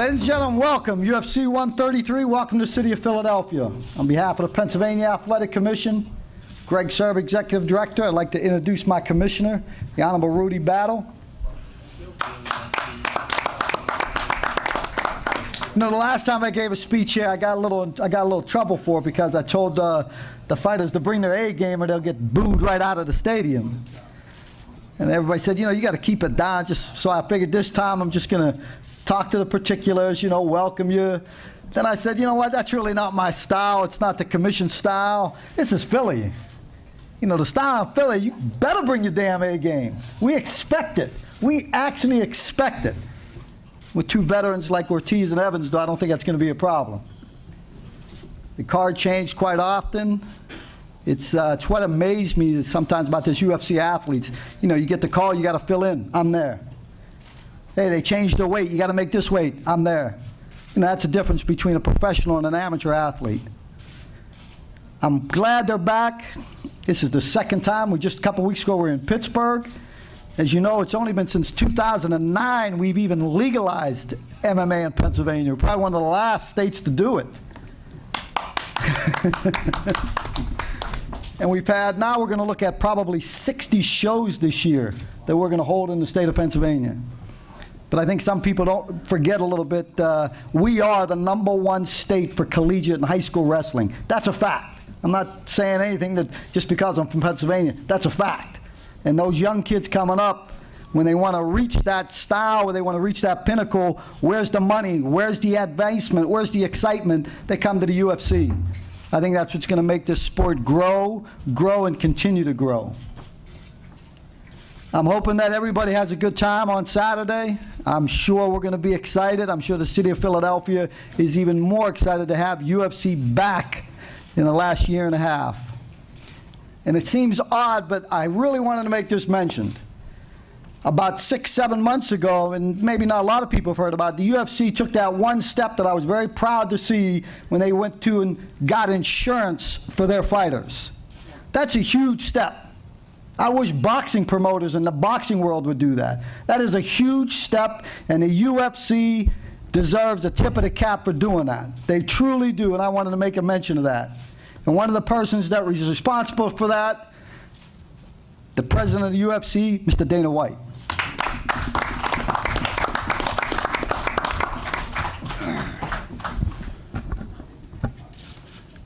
Ladies and gentlemen, welcome. UFC 133, welcome to the city of Philadelphia. On behalf of the Pennsylvania Athletic Commission, Greg Serb, Executive Director, I'd like to introduce my commissioner, the Honorable Rudy Battle. You know, the last time I gave a speech here, I got a little trouble for it because I told the fighters to bring their A game or they'll get booed right out of the stadium. And everybody said, you know, you got to keep it down. So I figured this time I'm just going to talk to the particulars, you know, welcome you. Then I said, you know what, that's really not my style. It's not the commission style. This is Philly. You know, the style of Philly, you better bring your damn A game. We expect it. We actually expect it. With two veterans like Ortiz and Evans, though, I don't think that's going to be a problem. The card changed quite often. It's what amazed me sometimes about this UFC athletes. You know, you get the call, you got to fill in. I'm there. Hey, they changed their weight. You got to make this weight. I'm there. You know, that's the difference between a professional and an amateur athlete. I'm glad they're back. This is the second time. Just a couple weeks ago, we were in Pittsburgh. As you know, it's only been since 2009 we've even legalized MMA in Pennsylvania. We're probably one of the last states to do it. And we've had, now we're going to look at probably 60 shows this year that we're going to hold in the state of Pennsylvania. But I think some people don't forget a little bit, we are the #1 state for collegiate and high school wrestling. That's a fact. I'm not saying anything that just because I'm from Pennsylvania. That's a fact. And those young kids coming up, when they want to reach that style, when they want to reach that pinnacle, where's the money? Where's the advancement? Where's the excitement? They come to the UFC. I think that's what's going to make this sport grow, and continue to grow. I'm hoping that everybody has a good time on Saturday. I'm sure we're going to be excited. I'm sure the city of Philadelphia is even more excited to have UFC back in the last year and a half. And it seems odd, but I really wanted to make this mention. About 6, 7 months ago, and maybe not a lot of people have heard about, the UFC took that one step that I was very proud to see when they went to and got insurance for their fighters. That's a huge step. I wish boxing promoters in the boxing world would do that. That is a huge step, and the UFC deserves a tip of the cap for doing that. They truly do, and I wanted to make a mention of that. And one of the persons that was responsible for that, the president of the UFC, Mr. Dana White.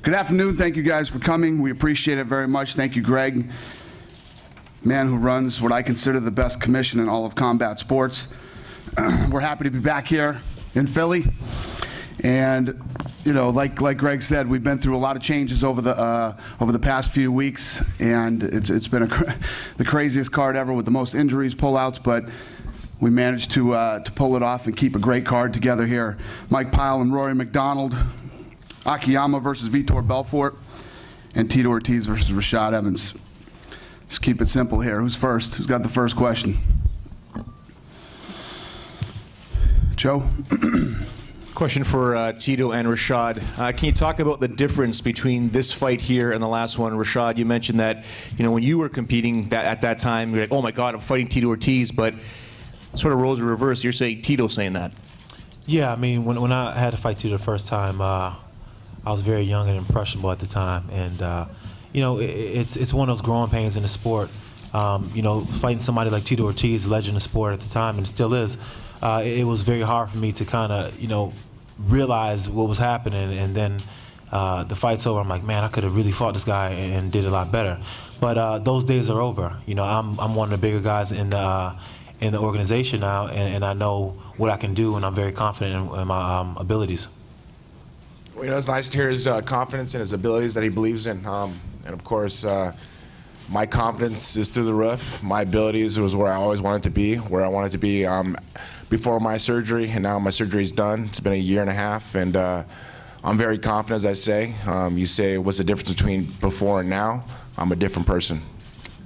Good afternoon. Thank you guys for coming. We appreciate it very much. Thank you, Greg, man who runs what I consider the best commission in all of combat sports. We're happy to be back here in Philly. And, you know, like Greg said, we've been through a lot of changes over the past few weeks, and it's been the craziest card ever with the most injuries, pullouts, but we managed to pull it off and keep a great card together here. Pyle and Rory MacDonald, Akiyama versus Vitor Belfort, and Tito Ortiz versus Rashad Evans. Just keep it simple here. Who's first? Who's got the first question? Joe? Question for Tito and Rashad. Can you talk about the difference between this fight here and the last one? Rashad, you mentioned that, you know, when you were competing at that time, you're like, oh my God, I'm fighting Tito Ortiz, but sort of roles are reversed. You're saying Tito saying that. Yeah, I mean, when I had to fight Tito the first time, I was very young and impressionable at the time, and you know, it's one of those growing pains in the sport. You know, fighting somebody like Tito Ortiz, a legend of the sport at the time, and still is. It was very hard for me to kind of, you know, realize what was happening, and then the fight's over. I'm like, man, I could have really fought this guy and did a lot better. But those days are over. You know, I'm one of the bigger guys in the organization now, and I know what I can do, and I'm very confident in my abilities. Well, you know, it's nice to hear his confidence and his abilities that he believes in, and of course, my confidence is through the roof. My abilities was where I always wanted to be, before my surgery, and now my surgery's done. It's been a year and a half, and I'm very confident, as I say. You say, what's the difference between before and now? I'm a different person.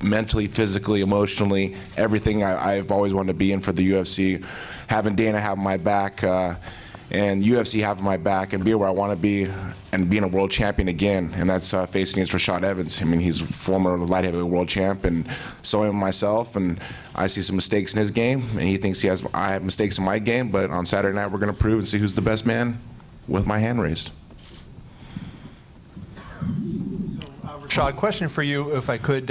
Mentally, physically, emotionally, everything I've always wanted to be in for the UFC. Having Dana have my back, and UFC having my back and be where I want to be and being a world champion again, and that's facing against Rashad Evans. I mean, he's a former light heavyweight world champ, and so am myself, and I see some mistakes in his game, and he thinks I have mistakes in my game, but on Saturday night we're going to prove and see who's the best man with my hand raised. Rashad, question for you, if I could.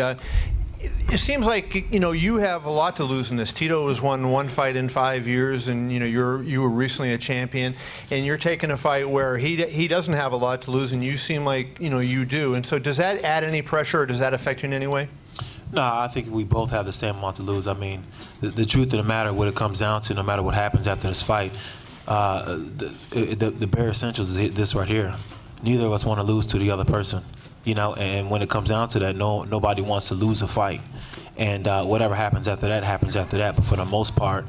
It seems like you have a lot to lose in this. Tito has won one fight in 5 years, and you were recently a champion, and you're taking a fight where he doesn't have a lot to lose, and you seem like you do. And so, does that add any pressure, or does that affect you in any way? No, I think we both have the same amount to lose. I mean, the truth of the matter, what it comes down to, no matter what happens after this fight, the bare essentials is this right here. Neither of us want to lose to the other person. And when it comes down to that, nobody wants to lose a fight. And whatever happens after that, happens after that. But for the most part,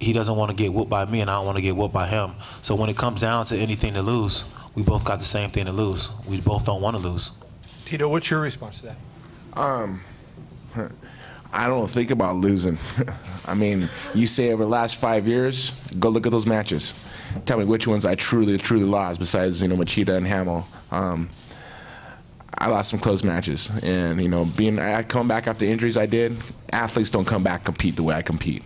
he doesn't want to get whooped by me, and I don't want to get whooped by him. So when it comes down to anything to lose, we both got the same thing to lose. We both don't want to lose. Tito, what's your response to that? I don't think about losing. I mean, you say over the last 5 years, go look at those matches. Tell me which ones I truly lost besides, Machida and Hamill. I lost some close matches, and I come back after injuries I did. Athletes don't come back compete the way I compete.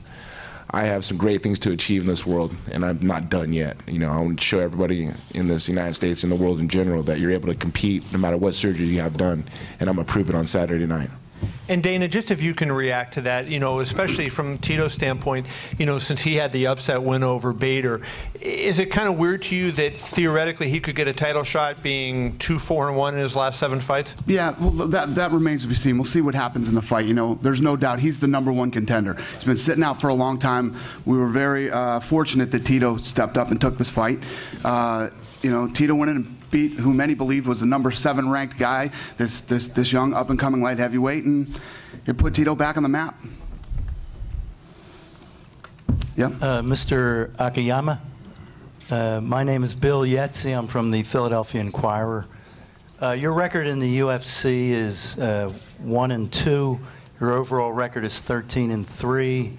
I have some great things to achieve in this world, and I'm not done yet. I want to show everybody in this United States and the world in general that you're able to compete no matter what surgery you have done, and I'm gonna prove it on Saturday night. And Dana, just if you can react to that, especially from Tito's standpoint, since he had the upset win over Bader, is it kind of weird to you that theoretically he could get a title shot being 2-4-1 in his last 7 fights? Yeah, well, that remains to be seen. We'll see what happens in the fight. There's no doubt he's the #1 contender. He's been sitting out for a long time. We were very fortunate that Tito stepped up and took this fight. Tito went in and beat who many believed was the #7 ranked guy, this young up-and-coming light heavyweight, and it put Tito back on the map. Yeah. Mr. Akiyama, my name is Bill Yetzi. I'm from the Philadelphia Inquirer. Your record in the UFC is 1-2. Your overall record is 13-3.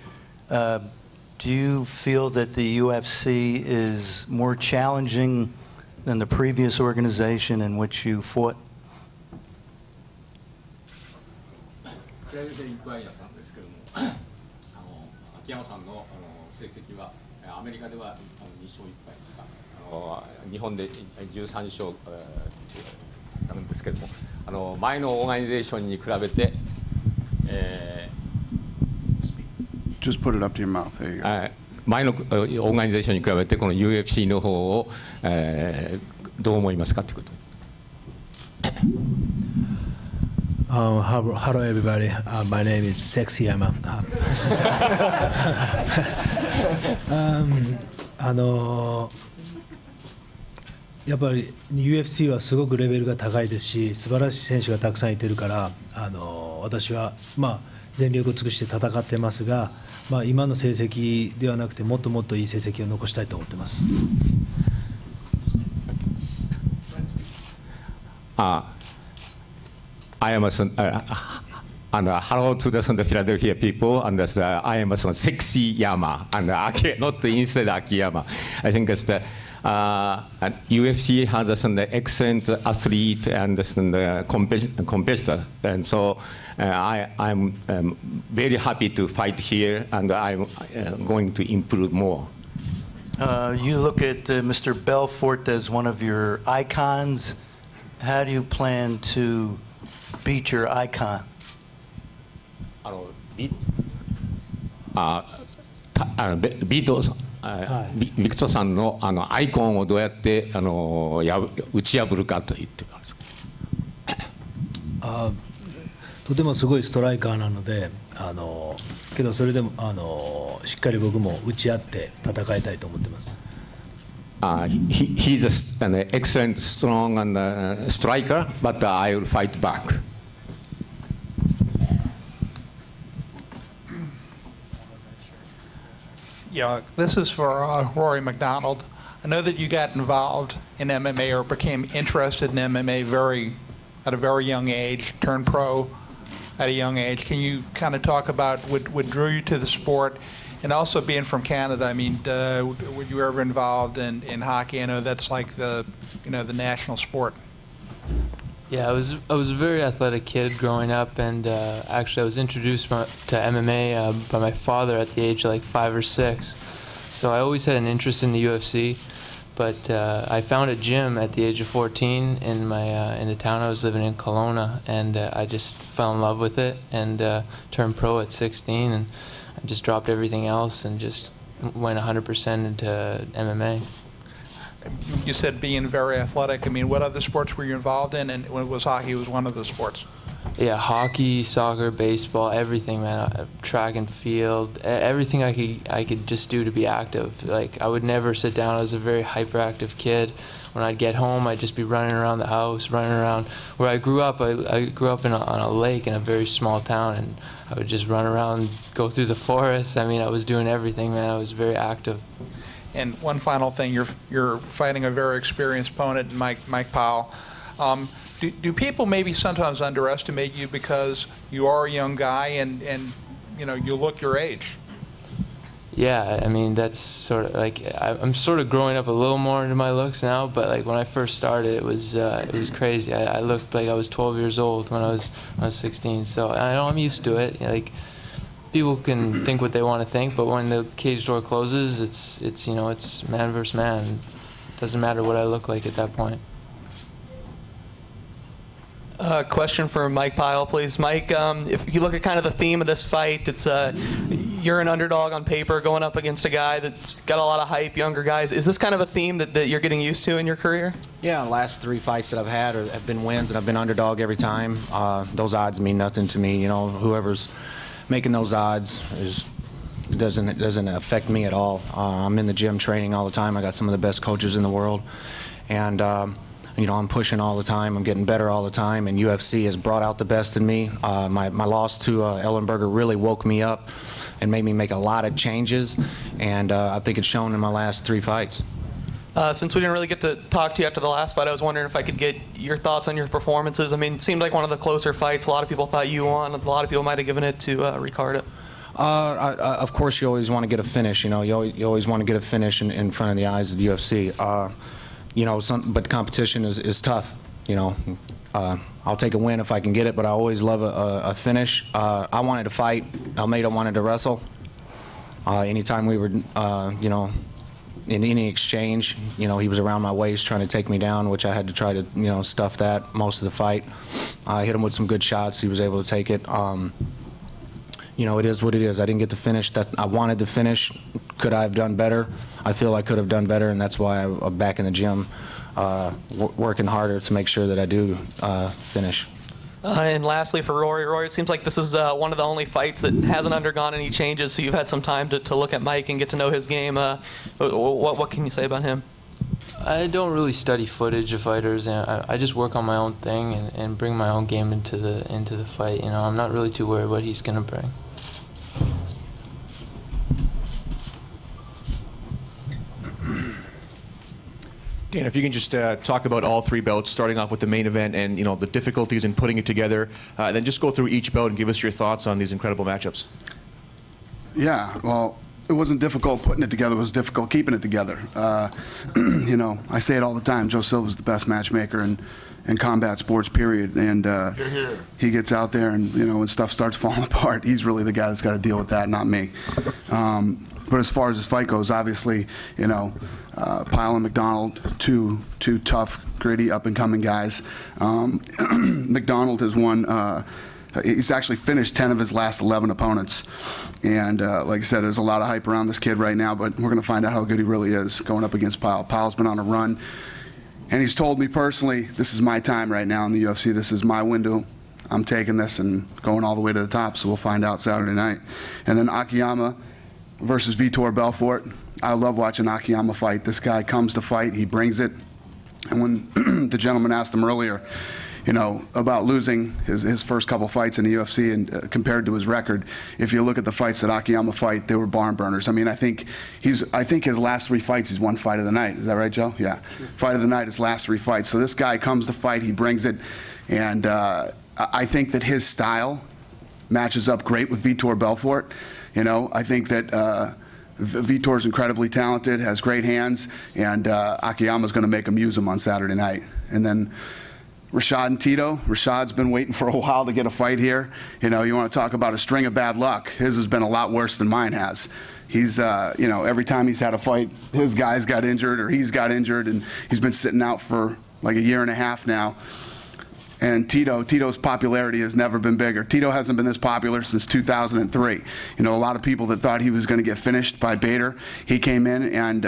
Do you feel that the UFC is more challenging than the previous organization in which you fought? プライベートインクワイアさんですけども、秋山さんの成績はアメリカでは2勝1敗ですか。日本で13勝なんですけども、前のオーガニゼーションに比べて、Just put it up to your mouth. There you go. 前のオーガニゼーションに比べてこの UFC の方を、どう思いますかということ。Hello everybody. My name is Sexyama. やっぱり UFC はすごくレベルが高いですし、素晴らしい選手がたくさんいてるから、私は全力を尽くして戦ってますが、今の成績ではなくてもっともっといい成績を残したいと思ってます。I am hello to the Philadelphia people, and I am sexy Yama, and not instead Akiyama. I think it's the UFC has an excellent athlete and competitor, and so I'm very happy to fight here, and I'm going to improve more. You look at Mr. Belfort as one of your icons. How do you plan to beat your icon? ビクトさんのアイコンをどうやって打ち破るかと言ってます。とてもすごいストライカーなので、けどそれでもしっかり僕も打ち合って戦いたいと思ってます。He's an excellent, strong and striker, but I will fight back. Yeah, this is for Rory MacDonald. I know that you got involved in MMA or became interested in MMA at a very young age, turned pro at a young age. Can you kind of talk about what drew you to the sport And also being from Canada, I mean, were you ever involved in hockey? I know that's like the national sport. Yeah, I was a very athletic kid growing up, and actually I was introduced to MMA by my father at the age of like 5 or 6. So I always had an interest in the UFC, but I found a gym at the age of 14 in the town I was living in, Kelowna, and I just fell in love with it and turned pro at 16, and I just dropped everything else and just went 100% into MMA. You said being very athletic. I mean, what other sports were you involved in? And when it was hockey, was one of the sports? Yeah, hockey, soccer, baseball, everything, man. Track and field, everything I could just do to be active. Like, I would never sit down. I was a very hyperactive kid. When I'd get home, I'd just be running around the house, running around. Where I grew up, I grew up on a lake in a very small town, and I would just run around, go through the forest. I mean, I was doing everything, man. I was very active. And one final thing, you're fighting a very experienced opponent, Mike Pyle. Do people maybe sometimes underestimate you because you are a young guy and you look your age? Yeah, I mean, that's sort of like, I'm sort of growing up a little more into my looks now, but like when I first started, it was crazy. I looked like I was 12 years old when I was 16. So I know I'm used to it. Like, people can think what they want to think, but when the cage door closes, it's man versus man. It doesn't matter what I look like at that point. Question for Mike Pyle, please. Mike, if you look at kind of the theme of this fight, it's you're an underdog on paper going up against a guy that's got a lot of hype, younger guys. Is this kind of a theme that you're getting used to in your career? Yeah, the last 3 fights that I've had have been wins, and I've been underdog every time. Those odds mean nothing to me. Whoever's making those odds doesn't affect me at all. I'm in the gym training all the time. I got some of the best coaches in the world, and I'm pushing all the time. I'm getting better all the time, and UFC has brought out the best in me. My loss to Ellenberger really woke me up and made me make a lot of changes, and I think it's shown in my last 3 fights. Since we didn't really get to talk to you after the last fight, I was wondering if I could get your thoughts on your performances. I mean, it seemed like one of the closer fights. A lot of people thought you won. A lot of people might have given it to Ricardo. Of course, you always want to get a finish. You always want to get a finish in front of the eyes of the UFC. But competition is tough. I'll take a win if I can get it, but I always love a finish. I wanted to fight. Almeida wanted to wrestle. Anytime we were, in any exchange, he was around my waist trying to take me down, which I had to try to, stuff that most of the fight. I hit him with some good shots. He was able to take it. It is what it is. I didn't get the finish that I wanted to finish. Could I have done better? I feel I could have done better, and that's why I'm back in the gym working harder to make sure that I do finish. And lastly, for Rory, it seems like this is one of the only fights that hasn't undergone any changes, so you've had some time to look at Mike and get to know his game. What can you say about him? I don't really study footage of fighters, and I just work on my own thing and bring my own game into the fight. I'm not really too worried what he's gonna bring. Dan, if you can just talk about all 3 bouts, starting off with the main event and the difficulties in putting it together, then just go through each bout and give us your thoughts on these incredible matchups. Yeah, well, it wasn't difficult putting it together. It was difficult keeping it together. I say it all the time. Joe Silva's the best matchmaker in combat sports, period. And he gets out there and, when stuff starts falling apart, he's really the guy that's got to deal with that, not me. But as far as this fight goes, obviously, Pyle and MacDonald, two tough, gritty, up-and-coming guys. MacDonald has won. He's actually finished 10 of his last 11 opponents. And like I said, there's a lot of hype around this kid right now, but we're going to find out how good he really is going up against Pyle. Pyle's been on a run, and he's told me personally, this is my time right now in the UFC. This is my window. I'm taking this and going all the way to the top, so we'll find out Saturday night. And then Akiyama versus Vitor Belfort. I love watching Akiyama fight. This guy comes to fight, he brings it. And when the gentleman asked him earlier, about losing his first couple fights in the UFC and compared to his record, if you look at the fights that Akiyama fight, they were barn burners. I mean, I think his last 3 fights, he's won fight of the night. Is that right, Joe? Yeah. Fight of the night, his last 3 fights. So this guy comes to fight, he brings it, and I think that his style matches up great with Vitor Belfort. You know, I think that Vitor's incredibly talented, has great hands, and Akiyama's going to make him use them on Saturday night. And then Rashad and Tito. Rashad's been waiting for a while to get a fight here. You know, you want to talk about a string of bad luck. His has been a lot worse than mine has. He's, you know, every time he's had a fight, his guys got injured or he's got injured, and he's been sitting out for like a year and a half now. And Tito's popularity has never been bigger. Tito hasn't been this popular since 2003. You know, a lot of people that thought he was going to get finished by Bader, he came in and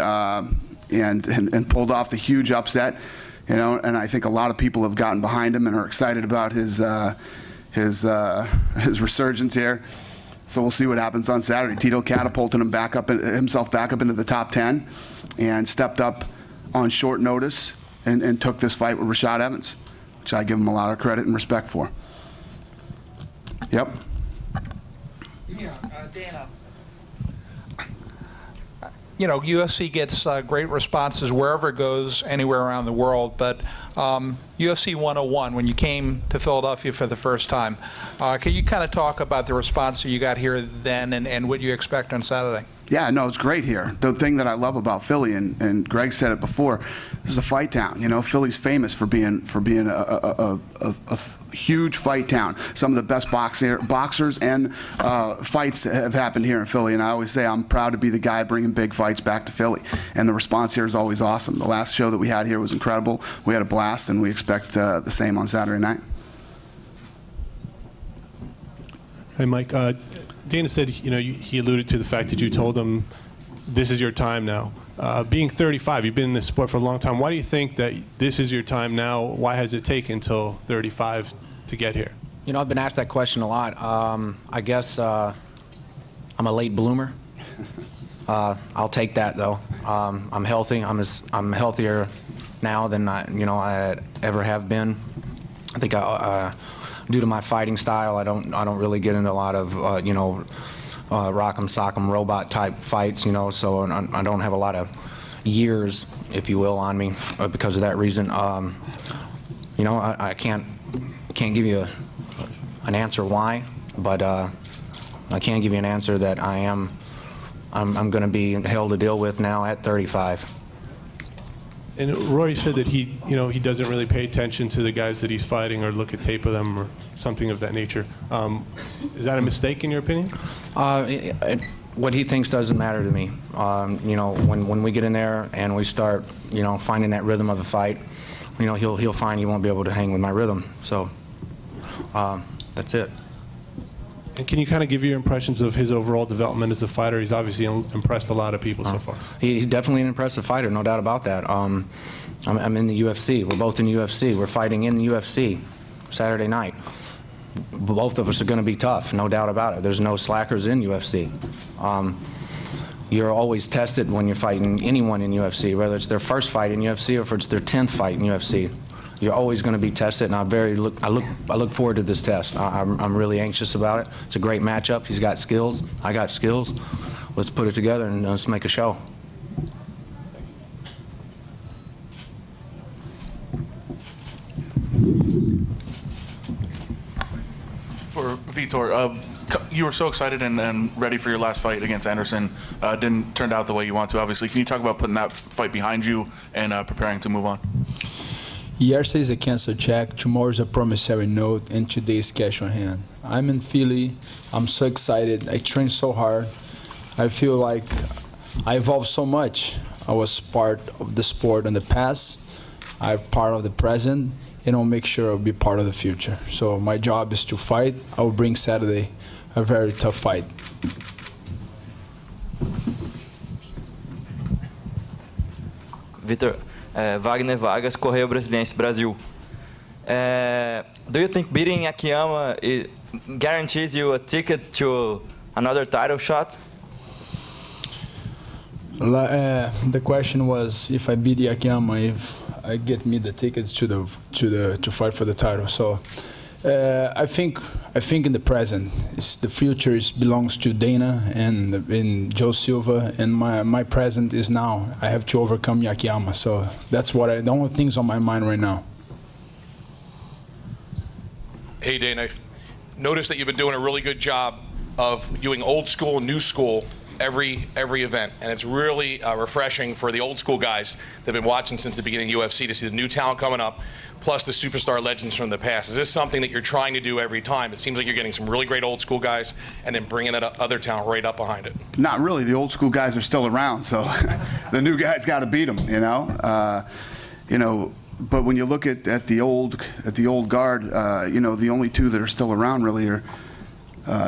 pulled off the huge upset. You know, and I think a lot of people have gotten behind him and are excited about his resurgence here. So we'll see what happens on Saturday. Tito catapulted himself back up into the top 10 and stepped up on short notice and took this fight with Rashad Evans, which I give him a lot of credit and respect for. Yep. Yeah, Dana. You know, UFC gets great responses wherever it goes, anywhere around the world. But UFC 101, when you came to Philadelphia for the first time, can you kind of talk about the response that you got here then and what you expect on Saturday? Yeah, no, it's great here. The thing that I love about Philly, and Greg said it before, this is a fight town. You know, Philly's famous for being a huge fight town. Some of the best boxers and fights have happened here in Philly, and I always say I'm proud to be the guy bringing big fights back to Philly. And the response here is always awesome. The last show that we had here was incredible. We had a blast, and we expect the same on Saturday night. Hey, Mike. Dana said, you know, he alluded to the fact that you told him this is your time now. Being 35, you've been in this sport for a long time. Why do you think that this is your time now? Why has it taken until 35 to get here? You know, I've been asked that question a lot. I guess I'm a late bloomer. I'll take that, though. I'm healthy. I'm healthier now than I ever have been. I think due to my fighting style, I don't really get into a lot of rock'em sock'em robot type fights, you know. So I don't have a lot of years, if you will, on me because of that reason. You know, I can't give you an answer why, but I can give you an answer that I'm going to be hell to deal with now at 35. And Rory said that he doesn't really pay attention to the guys that he's fighting or look at tape of them or something of that nature. Is that a mistake in your opinion? What he thinks doesn't matter to me. You know, when we get in there and we start, you know, finding that rhythm of the fight, you know, he'll find he won't be able to hang with my rhythm. So that's it. And can you kind of give your impressions of his overall development as a fighter? He's obviously impressed a lot of people so far. He's definitely an impressive fighter, no doubt about that. I'm in the UFC. We're both in the UFC. We're fighting in the UFC Saturday night. Both of us are going to be tough, no doubt about it. There's no slackers in UFC. You're always tested when you're fighting anyone in UFC, whether it's their first fight in UFC or if it's their 10th fight in UFC. You're always going to be tested, and I look forward to this test. I'm really anxious about it. It's a great matchup. He's got skills. I got skills. Let's put it together and let's make a show. For Vitor, you were so excited and ready for your last fight against Anderson. Didn't turn out the way you want to, obviously. Can you talk about putting that fight behind you and preparing to move on? Yesterday is a cancer check, tomorrow is a promissory note, and today is cash on hand. I'm in Philly. I'm so excited. I trained so hard. I feel like I evolved so much. I was part of the sport in the past. I'm part of the present, and I'll make sure I'll be part of the future. So my job is to fight. I will bring Saturday a very tough fight. Vitor, Wagner Vargas, Correio Brasiliense, Brasil. Do you think beating Akiyama guarantees you a ticket to another title shot? The question was if I beat Akiyama, if I get me the tickets to fight for the title. So I think in the present, the future belongs to Dana and Joe Silva, and my present is now. I have to overcome Akiyama. So that's the only things on my mind right now. Hey Dana, notice that you've been doing a really good job of doing old school, new school every event, and it's really refreshing for the old school guys that have been watching since the beginning of UFC to see the new talent coming up, plus the superstar legends from the past. Is this something that you're trying to do every time? It seems like you're getting some really great old school guys and then bringing that other talent right up behind it. Not really. The old school guys are still around, so the new guys got to beat them. You know. But when you look at the old guard, you know, the only two that are still around really are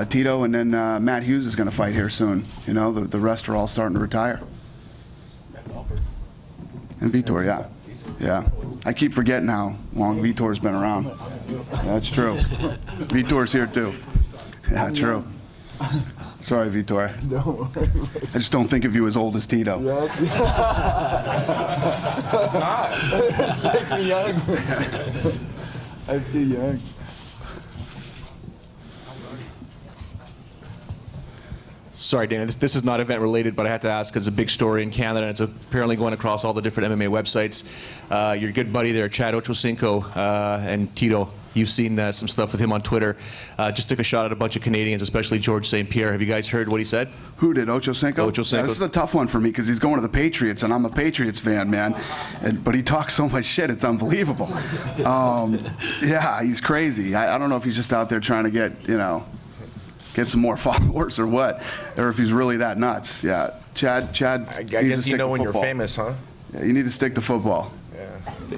Tito, and then Matt Hughes is going to fight here soon. You know, the rest are all starting to retire. And Vitor, yeah. I keep forgetting how long Vitor's been around. That's true. Vitor's here too. Yeah, true. Sorry, Vitor. Don't worry. I just don't think of you as old as Tito. It's not. It's like me young. I feel young. Sorry, Dana, this is not event related, but I had to ask because it's a big story in Canada, and it's apparently going across all the different MMA websites. Your good buddy there, Chad Ochocinco, and Tito, you've seen some stuff with him on Twitter. Just took a shot at a bunch of Canadians, especially George St. Pierre. Have you guys heard what he said? Who did, Ochocinco? Ochocinco. Yeah, this is a tough one for me because he's going to the Patriots, and I'm a Patriots fan, man. But he talks so much shit, it's unbelievable. Yeah, he's crazy. I don't know if he's just out there trying to get some more followers or what, or if he's really that nuts. Yeah, Chad. I guess you know when you're famous, huh? Yeah, you need to stick to football.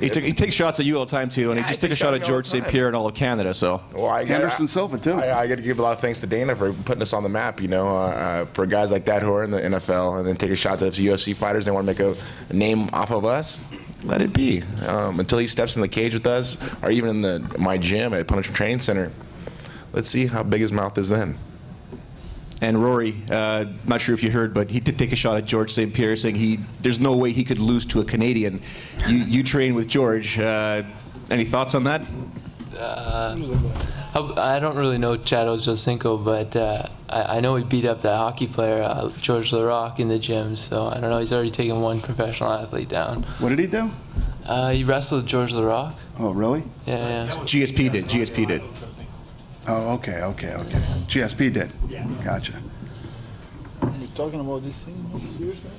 He takes shots at you all the time too, and he just took a shot at George St. Pierre and all of Canada. So Anderson Silva too. I got to give a lot of thanks to Dana for putting us on the map. You know, for guys like that who are in the NFL and then taking shots at UFC fighters, they want to make a name off of us. Let it be until he steps in the cage with us, or even in my gym at Punishment Training Center. Let's see how big his mouth is then. And Rory, not sure if you heard, but he did take a shot at George St. Pierre, saying there's no way he could lose to a Canadian. You train with George. Any thoughts on that? I don't really know Chad Ochocinco, but I know he beat up that hockey player, George LaRock, in the gym. So I don't know. He's already taken one professional athlete down. What did he do? He wrestled George LaRock. Oh, really? Yeah. GSP did. Oh, okay. GSP did. Yeah. Gotcha. You're talking about this thing? Seriously?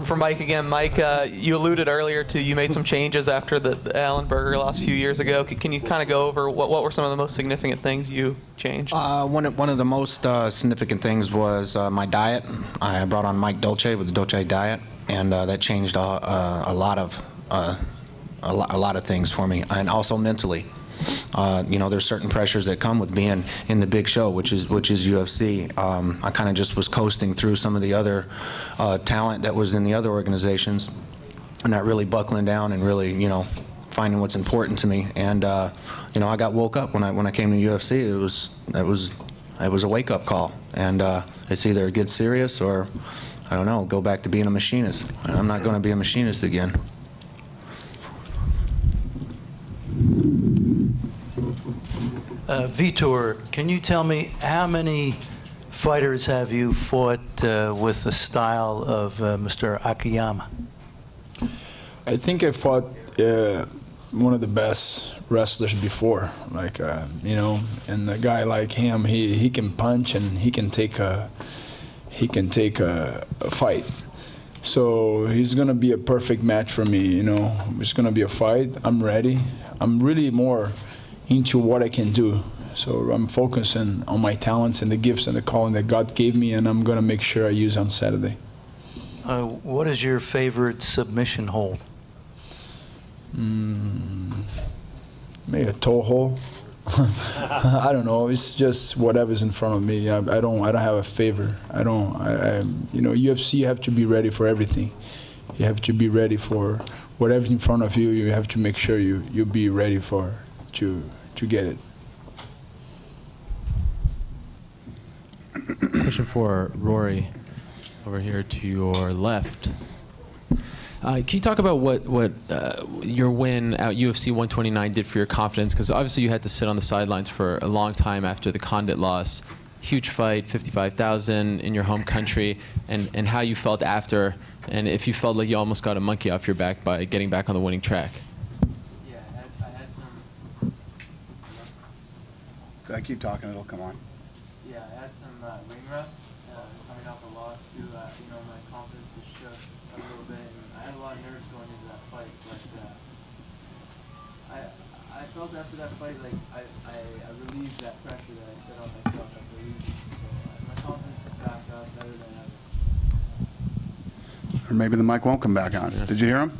For Mike again. Mike, you alluded earlier to you made some changes after the Allen Berger loss a few years ago. Can you kind of go over what were some of the most significant things you changed? One of the most significant things was my diet. I brought on Mike Dolce with the Dolce diet, and that changed a lot of things for me, and also mentally. You know, there's certain pressures that come with being in the big show, which is UFC. I kind of just was coasting through some of the other talent that was in the other organizations, and not really buckling down and really, you know, finding what's important to me. And you know, I got woke up when I came to UFC. It was a wake up call, and it's either get serious or, I don't know, go back to being a machinist. And I'm not going to be a machinist again. Vitor, can you tell me how many fighters have you fought with the style of Mr. Akiyama? I think I fought one of the best wrestlers before, like you know, and a guy like him, he can punch and he can take a fight. So he's gonna be a perfect match for me. You know, it's gonna be a fight. I'm ready. I'm really more into what I can do. So I'm focusing on my talents and the gifts and the calling that God gave me, and I'm going to make sure I use on Saturday. What is your favorite submission hold? Maybe a toe hold. I don't know. It's just whatever's in front of me. I don't have a favor. You know, UFC, you have to be ready for everything. You have to be ready for whatever's in front of you. You have to make sure you be ready to get it. Question for Rory, over here to your left. Can you talk about what your win at UFC 129 did for your confidence? Because obviously you had to sit on the sidelines for a long time after the Condit loss. Huge fight, 55,000 in your home country, and how you felt after, and if you felt like you almost got a monkey off your back by getting back on the winning track. Yeah, I had some. Could I keep talking? It'll come on. Yeah, I had some ring rust coming off a loss too. My confidence was shook a little bit, and I had a lot of nerves going into that fight. But I felt after that fight like I relieved that pressure that I set on myself after losing. So my confidence is back up better than ever. Or maybe the mic won't come back on. Did you hear him?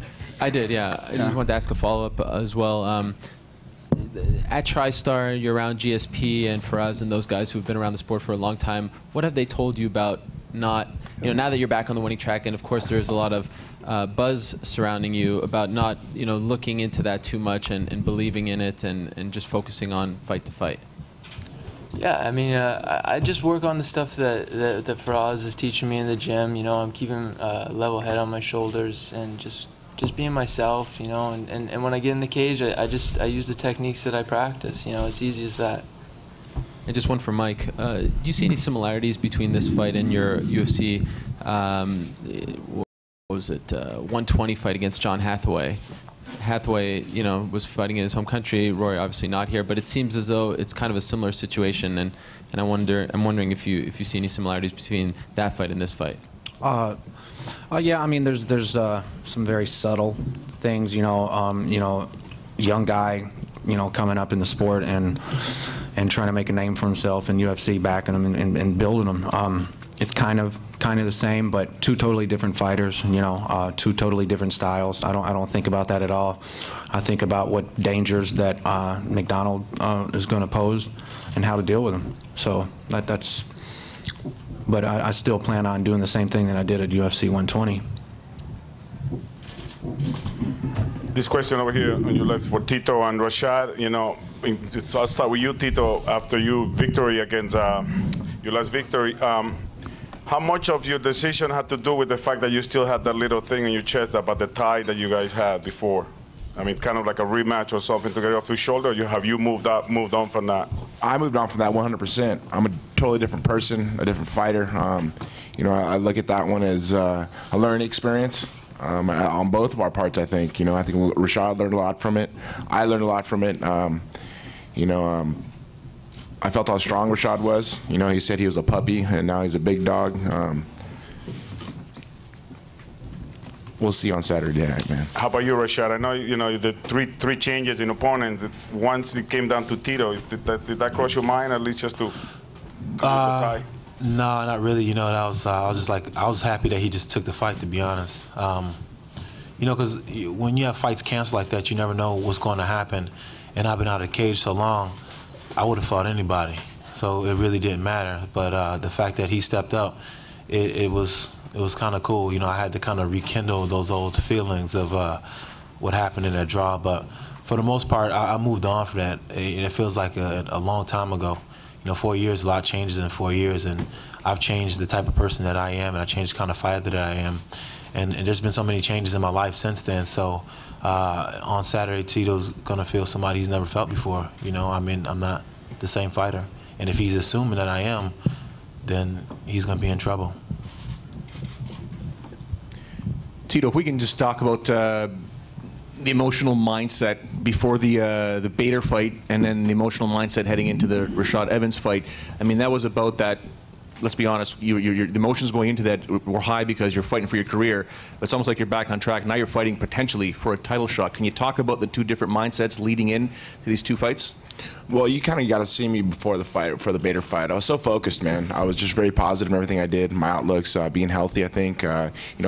I did, yeah. I just wanted to ask a follow-up as well. At TriStar, you're around GSP and Faraz and those guys who've been around the sport for a long time. What have they told you about not, now that you're back on the winning track, and of course there's a lot of buzz surrounding you, about not, looking into that too much and believing in it and just focusing on fight to fight? Yeah, I mean, I just work on the stuff that Faraz is teaching me in the gym. I'm keeping a level head on my shoulders and just being myself, and when I get in the cage, I use the techniques that I practice. It's easy as that. And just one for Mike. Do you see any similarities between this fight and your UFC, what was it, 120 fight against John Hathaway? Hathaway, was fighting in his home country. Rory obviously not here, but it seems as though it's kind of a similar situation. And I'm wondering if you see any similarities between that fight and this fight. Yeah, I mean, there's some very subtle things, young guy, coming up in the sport and trying to make a name for himself in UFC, backing him and building him. It's kind of the same, but two totally different fighters, two totally different styles. I don't think about that at all. I think about what dangers that MacDonald is going to pose and how to deal with them. So that's. But I still plan on doing the same thing that I did at UFC 120. This question over here on your left for Tito and Rashad. So I'll start with you, Tito. After your victory against your last victory, how much of your decision had to do with the fact that you still had that little thing on your chest about the tie that you guys had before? I mean, kind of like a rematch or something to get it off your shoulder. Or have you moved on from that? I moved on from that 100%. I'm a totally different person, a different fighter. I look at that one as a learning experience on both of our parts. I think. I think Rashad learned a lot from it. I learned a lot from it. I felt how strong Rashad was. He said he was a puppy, and now he's a big dog. We'll see on Saturday night, man. How about you, Rashad? I know, the three changes in opponents. Once it came down to Tito, did that cross your mind, at least just to tie? No, not really. I was just like, I was happy that he just took the fight, to be honest. Because when you have fights canceled like that, you never know what's going to happen. And I've been out of the cage so long, I would have fought anybody. So it really didn't matter. But the fact that he stepped up, it was kind of cool. I had to kind of rekindle those old feelings of what happened in that draw. But for the most part, I moved on from that. It feels like a long time ago. 4 years, a lot changes in 4 years, and I've changed the type of person that I am, and I changed the kind of fighter that I am. And there's been so many changes in my life since then. So on Saturday, Tito's going to feel somebody he's never felt before. I'm not the same fighter. And if he's assuming that I am, then he's going to be in trouble. Tito, if we can just talk about the emotional mindset before the Bader fight, and then the emotional mindset heading into the Rashad Evans fight. I mean, that was about that. Let's be honest, the emotions going into that were high because you're fighting for your career. But it's almost like you're back on track. Now you're fighting potentially for a title shot. Can you talk about the two different mindsets leading in to these two fights? Well, you kind of got to see me before the fight, for the Bader fight. I was so focused, man. I was just very positive in everything I did. My outlooks, being healthy, I think,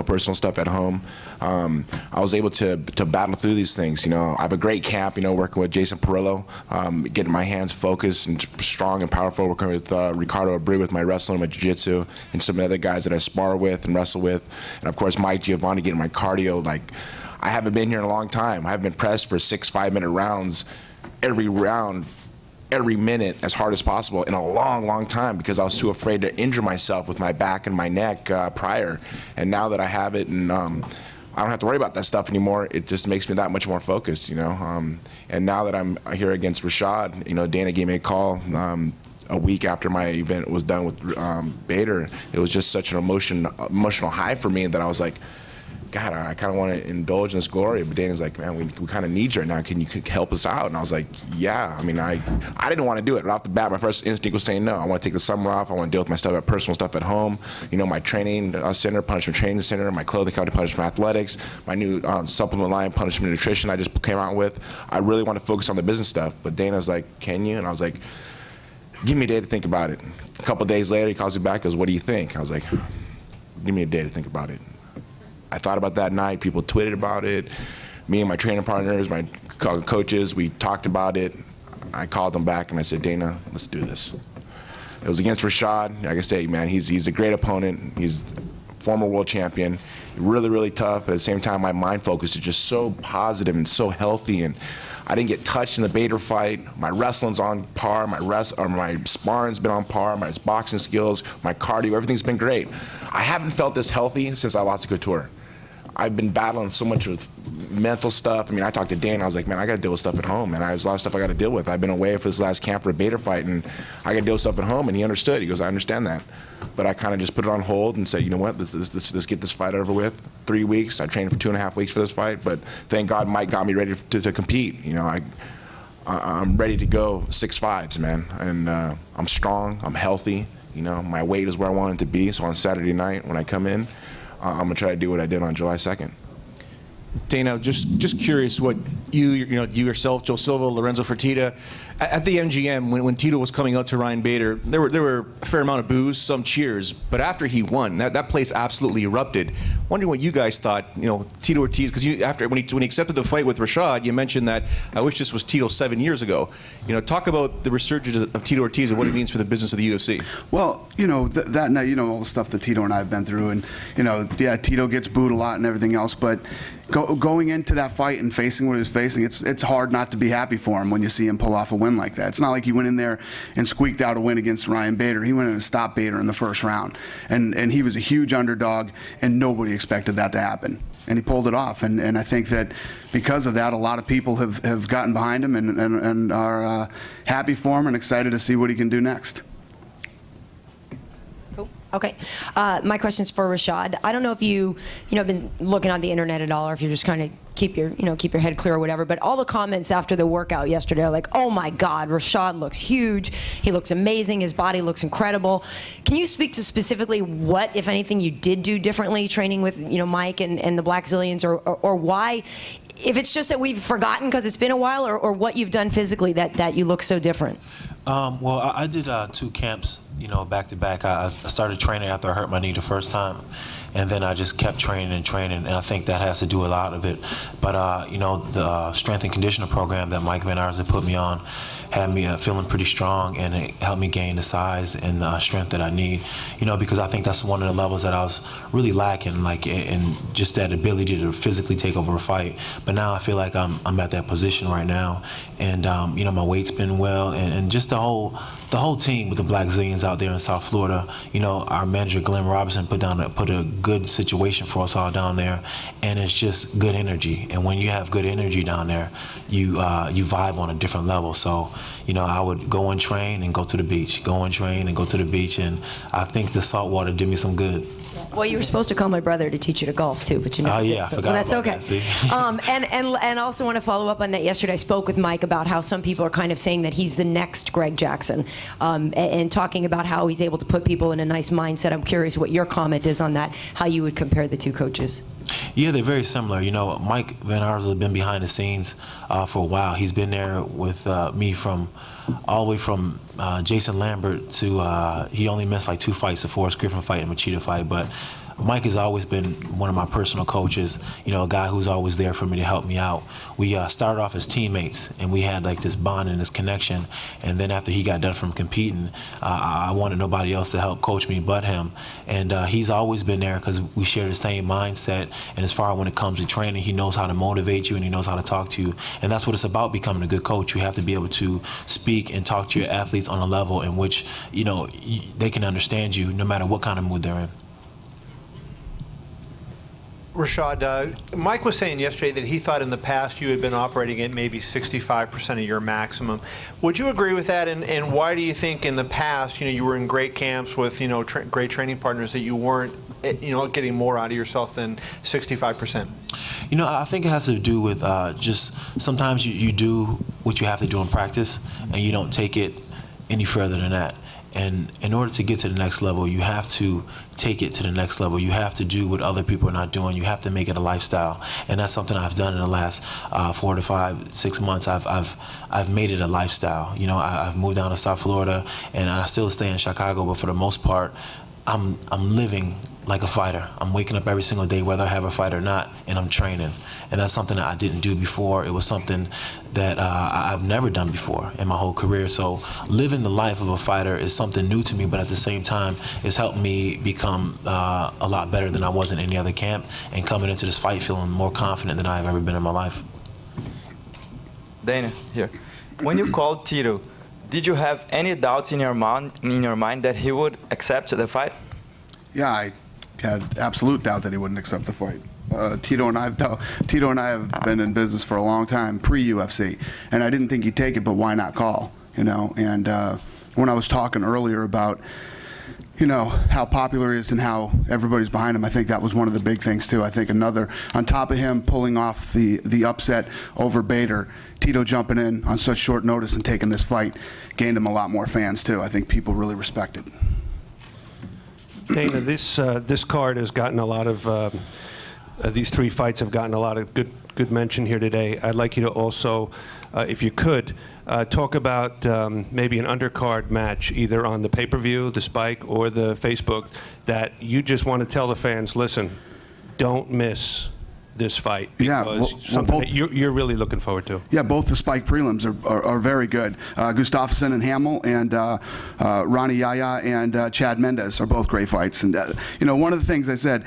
personal stuff at home. I was able to battle through these things. I have a great camp, working with Jason Perillo, getting my hands focused and strong and powerful, working with Ricardo Abreu with my wrestling, my jiu-jitsu, and some other guys that I spar with and wrestle with. And, of course, Mike Giovanni getting my cardio. I haven't been here in a long time. I haven't been pressed for 6 5-minute rounds every round, every minute, as hard as possible in a long time, because I was too afraid to injure myself with my back and my neck prior. And now that I have it, and I don't have to worry about that stuff anymore, it just makes me that much more focused, And now that I'm here against Rashad, Dana gave me a call a week after my event was done with Bader. It was just such an emotional high for me that I was like, God, I kind of want to indulge in this glory. But Dana's like, man, we kind of need you right now. Can you help us out? And I was like, yeah. I mean, I didn't want to do it. Right off the bat, my first instinct was saying no. I want to take the summer off. I want to deal with my stuff, personal stuff at home. You know, my training center, punishment training center, my clothing company, punishment athletics, my new supplement line, punishment nutrition I just came out with. I really want to focus on the business stuff. But Dana's like, can you? And I was like, give me a day to think about it. A couple of days later, he calls me back, goes, what do you think? I was like, give me a day to think about it. I thought about that night. People tweeted about it. Me and my training partners, my coaches, we talked about it. I called them back and I said, Dana, let's do this. It was against Rashad. Like I say, man, he's a great opponent. He's former world champion. Really, really tough. But at the same time, my mind focus is just so positive and so healthy. And I didn't get touched in the Bader fight. My wrestling's on par. My sparring's been on par. My boxing skills, my cardio, everything's been great. I haven't felt this healthy since I lost to Couture. I've been battling so much with mental stuff. I mean, I talked to Dan. I was like, man, I got to deal with stuff at home, and there's a lot of stuff I got to deal with. I've been away for this last camp for a Bader fight, and I got to deal with stuff at home. And he understood. He goes, I understand that. But I kind of just put it on hold and said, you know what, let's get this fight over with. 3 weeks. I trained for 2.5 weeks for this fight, but thank God Mike got me ready to compete. You know, I'm ready to go 6 fights, man, and I'm strong. I'm healthy. You know, my weight is where I want it to be. So on Saturday night when I come in, I'm gonna try to do what I did on July 2nd. Dana, just curious what you yourself, Joe Silva, Lorenzo Fertitta, at the MGM when Tito was coming out to Ryan Bader, there were a fair amount of boos, some cheers, but after he won, that place absolutely erupted. Wondering what you guys thought, you know, Tito Ortiz, because when he accepted the fight with Rashad, you mentioned that I wish this was Tito 7 years ago. You know, talk about the resurgence of Tito Ortiz and what it means for the business of the UFC. Well, you know, that night, you know, all the stuff that Tito and I have been through, and you know, yeah, Tito gets booed a lot and everything else, but going into that fight and facing what he was facing, it's hard not to be happy for him when you see him pull off a win like that. It's not like he went in there and squeaked out a win against Ryan Bader. He went in and stopped Bader in the first round, and he was a huge underdog, and nobody expected that to happen. And he pulled it off, and I think that because of that, a lot of people have gotten behind him and are happy for him and excited to see what he can do next. Okay, my question's for Rashad. I don't know if you been looking on the internet at all, or if you're just kind of keep your head clear or whatever. But all the comments after the workout yesterday are like, "Oh my God, Rashad looks huge. He looks amazing. His body looks incredible." Can you speak to specifically what, if anything, you did do differently training with Mike and the Black Zillions, or why? If it's just that we've forgotten because it's been a while, or what you've done physically that you look so different. Well, I did 2 camps, back to back. I started training after I hurt my knee the first time, and then I just kept training, and I think that has to do a lot of it. But the strength and conditioning program that Mike Van Arsdale put me on had me feeling pretty strong, and it helped me gain the size and the strength that I need. Because I think that's one of the levels that I was really lacking, and just that ability to physically take over a fight. But now I feel like I'm at that position right now, and my weight's been well, and just the whole team with the Black Zillions out there in South Florida. Our manager Glenn Robinson put a good situation for us all down there, and it's just good energy. And when you have good energy down there, you vibe on a different level. So I would go and train and go to the beach, go and train and go to the beach, and I think the salt water did me some good. Well, you were supposed to call my brother to teach you to golf too, but Oh yeah, I forgot well, that's about okay. That, see? And also want to follow up on that. Yesterday, I spoke with Mike about how some people are kind of saying that he's the next Greg Jackson, and talking about how he's able to put people in a nice mindset. I'm curious what your comment is on that. How you would compare the two coaches. Yeah, they're very similar. Mike Van Arsdale has been behind the scenes for a while. He's been there with me all the way from Jason Lambert to he only missed like 2 fights, the Forrest Griffin fight and Machida fight. But Mike has always been one of my personal coaches, a guy who's always there for me to help me out. We started off as teammates, and we had like this bond and this connection. And then after he got done from competing, I wanted nobody else to help coach me but him. And he's always been there because we share the same mindset. And as far as when it comes to training, he knows how to motivate you and he knows how to talk to you. And that's what it's about, becoming a good coach. You have to be able to speak and talk to your athletes on a level in which, they can understand you no matter what kind of mood they're in. Rashad, Mike was saying yesterday that he thought in the past you had been operating at maybe 65% of your maximum. Would you agree with that? And why do you think in the past, you were in great camps with, great training partners, that you weren't getting more out of yourself than 65%? You know, I think it has to do with just sometimes you do what you have to do in practice, and you don't take it any further than that. And in order to get to the next level, you have to take it to the next level. You have to do what other people are not doing. You have to make it a lifestyle, and that's something I've done in the last 4 to 5, 6 months. I've made it a lifestyle. You know, I've moved down to South Florida, and I still stay in Chicago, but for the most part, I'm living like a fighter. I'm waking up every single day, whether I have a fight or not, and I'm training. And that's something that I didn't do before. It was something that I've never done before in my whole career. So living the life of a fighter is something new to me, but at the same time, it's helped me become a lot better than I was in any other camp, and coming into this fight feeling more confident than I've ever been in my life. Dana, here. When you called Tito, did you have any doubts in your mind that he would accept the fight? Yeah, I had absolute doubt that he wouldn't accept the fight. Tito and I have been in business for a long time, pre-UFC, and I didn't think he'd take it, but why not call, you know? And when I was talking earlier about, you know, how popular he is and how everybody's behind him, I think that was one of the big things too. I think another, on top of him pulling off the upset over Bader, Tito jumping in on such short notice and taking this fight gained him a lot more fans too. I think people really respect it. Dana, this card has gotten a lot of, these 3 fights have gotten a lot of good mention here today. I'd like you to also, if you could, talk about maybe an undercard match, either on the pay-per-view, the Spike, or the Facebook, that you just want to tell the fans, listen, don't miss this fight, because something that you're really looking forward to. Yeah, both the Spike prelims are very good. Gustafsson and Hamill, and Ronnie Yaya and Chad Mendes are both great fights. And you know, one of the things I said,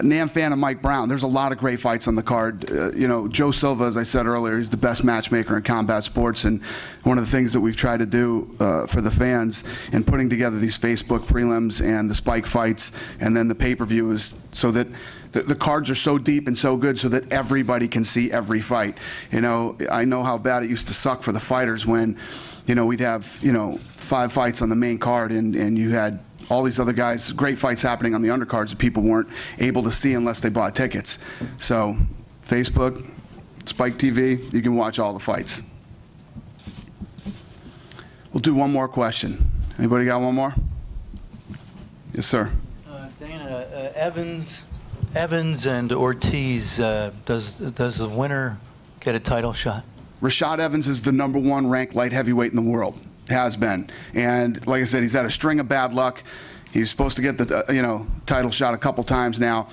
Nam Fan and Mike Brown, there's a lot of great fights on the card. You know, Joe Silva, as I said earlier, he's the best matchmaker in combat sports, and one of the things that we've tried to do for the fans in putting together these Facebook prelims and the Spike fights and then the pay-per-view is so that the cards are so deep and so good so that everybody can see every fight. You know, I know how bad it used to suck for the fighters when, you know, we'd have, you know, 5 fights on the main card and you had all these other guys, great fights happening on the undercards that people weren't able to see unless they bought tickets. So Facebook, Spike TV, you can watch all the fights. We'll do one more question. Anybody got one more? Yes, sir. Dana, Evans and Ortiz, does the winner get a title shot? Rashad Evans is the #1 ranked light heavyweight in the world, has been. And like I said, he's had a string of bad luck. He's supposed to get the title shot a couple times now.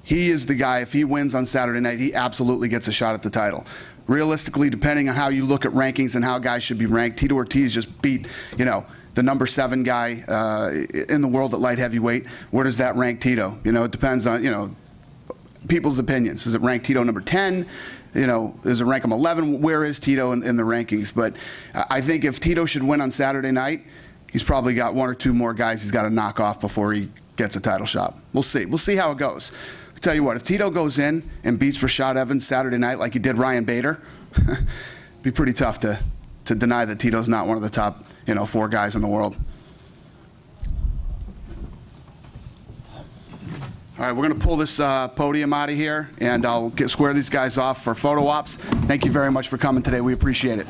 He is the guy, if he wins on Saturday night, he absolutely gets a shot at the title. Realistically, depending on how you look at rankings and how guys should be ranked, Tito Ortiz just beat, you know, the #7 guy in the world at light heavyweight. Where does that rank Tito? You know, it depends on, you know, people's opinions. Does it rank Tito #10? You know, does it rank him 11? Where is Tito in the rankings? But I think if Tito should win on Saturday night, he's probably got 1 or 2 more guys he's got to knock off before he gets a title shot. We'll see. We'll see how it goes. I'll tell you what, if Tito goes in and beats Rashad Evans Saturday night like he did Ryan Bader, it'd be pretty tough to deny that Tito's not one of the top, you know, 4 guys in the world. All right, we're going to pull this podium out of here, and I'll square these guys off for photo ops. Thank you very much for coming today. We appreciate it.